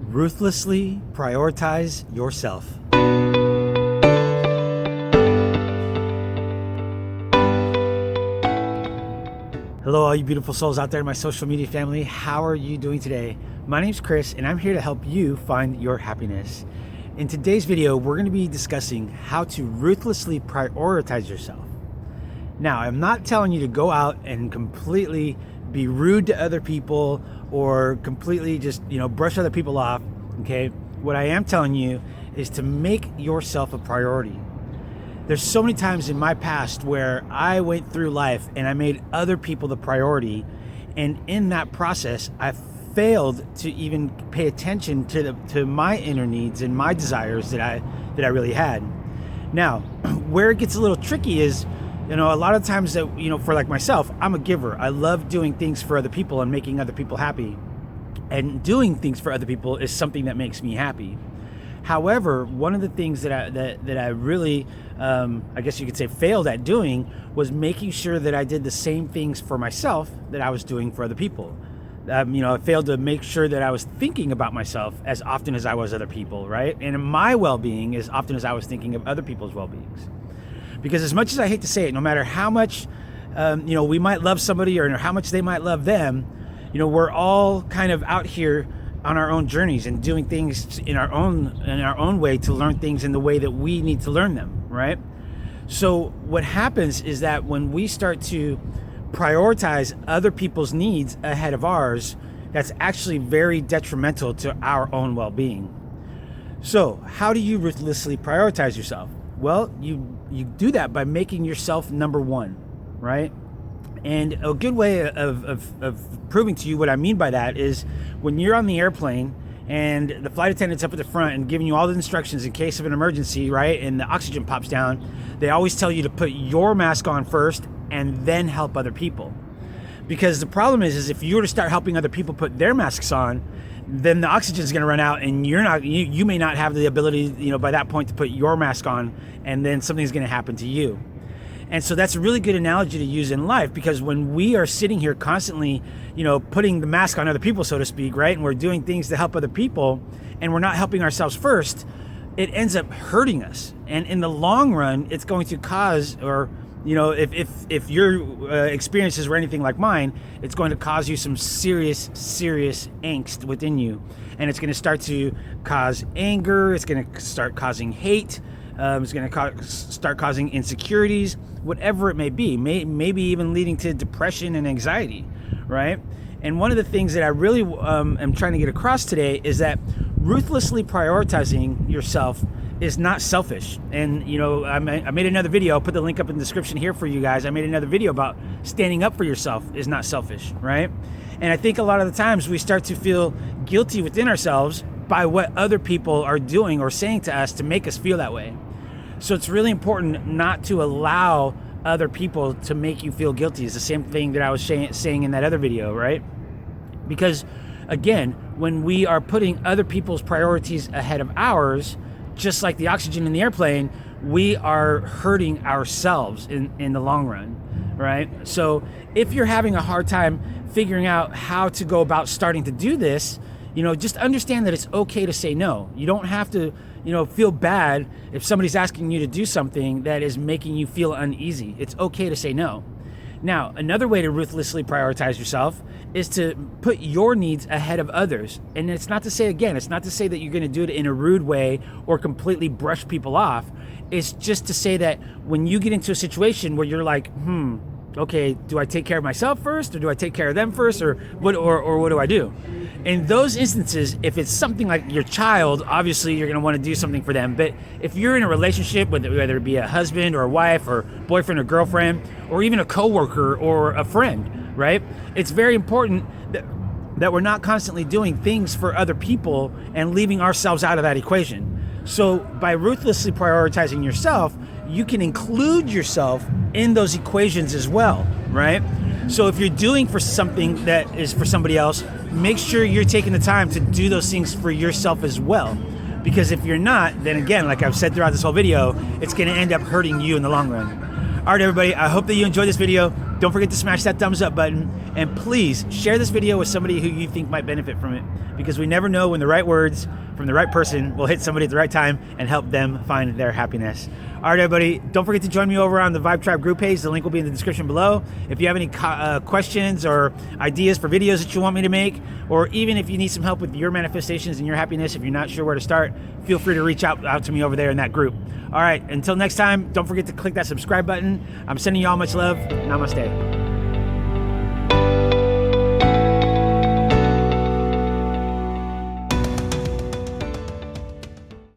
Ruthlessly prioritize yourself. Hello, all you beautiful souls out there in my social media family. How are you doing today? My name's Chris, and I'm here to help you find your happiness. In today's video, we're going to be discussing how to ruthlessly prioritize yourself. Now, I'm not telling you to go out and completely be rude to other people or completely just, brush other people off, okay? What I am telling you is to make yourself a priority. There's so many times in my past where I went through life and I made other people the priority, and in that process, I failed to even pay attention to my inner needs and my desires that I really had. Now, where it gets a little tricky is, a lot of times that, for like myself, I'm a giver. I love doing things for other people and making other people happy. And doing things for other people is something that makes me happy. However, one of the things that I really, I guess you could say, failed at doing was making sure that I did the same things for myself that I was doing for other people. I failed to make sure that I was thinking about myself as often as I was other people, right? And in my well-being as often as I was thinking of other people's well-beings. Because as much as I hate to say it, no matter how much, we might love somebody or how much they might love them, we're all kind of out here on our own journeys and doing things in our own way to learn things in the way that we need to learn them, right? So what happens is that when we start to prioritize other people's needs ahead of ours, that's actually very detrimental to our own well-being. So how do you ruthlessly prioritize yourself? Well, you do that by making yourself number one, right? And a good way of proving to you what I mean by that is when you're on the airplane and the flight attendant's up at the front and giving you all the instructions in case of an emergency, right? And the oxygen pops down, they always tell you to put your mask on first and then help other people. Because the problem is if you were to start helping other people put their masks on, then the oxygen is going to run out, and you may not have the ability, by that point to put your mask on, and then something's going to happen to you. And so that's a really good analogy to use in life, because when we are sitting here constantly, putting the mask on other people, so to speak, right? And we're doing things to help other people, and we're not helping ourselves first, it ends up hurting us. And in the long run, it's going to cause, or if your experiences were anything like mine, it's going to cause you some serious angst within you. And it's going to start to cause anger. It's going to start causing hate. It's going to start causing insecurities, whatever it may be, maybe even leading to depression and anxiety, right? And one of the things that I really am trying to get across today is that ruthlessly prioritizing yourself is not selfish. And I made another video. I'll put the link up in the description here for you guys. I made another video about standing up for yourself is not selfish, right? And I think a lot of the times we start to feel guilty within ourselves by what other people are doing or saying to us to make us feel that way. So it's really important not to allow other people to make you feel guilty. It's the same thing that I was saying in that other video, right? Because again, when we are putting other people's priorities ahead of ours, just like the oxygen in the airplane, we are hurting ourselves in the long run, right? So if you're having a hard time figuring out how to go about starting to do this, just understand that it's okay to say no. You don't have to, feel bad if somebody's asking you to do something that is making you feel uneasy. It's okay to say no. Now, another way to ruthlessly prioritize yourself is to put your needs ahead of others. And it's not to say that you're going to do it in a rude way or completely brush people off. It's just to say that when you get into a situation where you're like, okay, do I take care of myself first, or do I take care of them first, or what do I do? In those instances, if it's something like your child, obviously you're going to want to do something for them. But if you're in a relationship, whether it be a husband or a wife or boyfriend or girlfriend, or even a coworker or a friend, right? It's very important that we're not constantly doing things for other people and leaving ourselves out of that equation. So by ruthlessly prioritizing yourself, you can include yourself in those equations as well, right? So if you're doing for something that is for somebody else, make sure you're taking the time to do those things for yourself as well. Because if you're not, then again, like I've said throughout this whole video, it's going to end up hurting you in the long run. All right, everybody, I hope that you enjoyed this video. don't forget to smash that thumbs up button, and please share this video with somebody who you think might benefit from it, because we never know when the right words from the right person will hit somebody at the right time and help them find their happiness. All right, everybody, don't forget to join me over on the Vibe Tribe group page. The link will be in the description below. If you have any questions or ideas for videos that you want me to make, or even if you need some help with your manifestations and your happiness, if you're not sure where to start, feel free to reach out to me over there in that group. All right, until next time, don't forget to click that subscribe button. I'm sending you all much love. Namaste.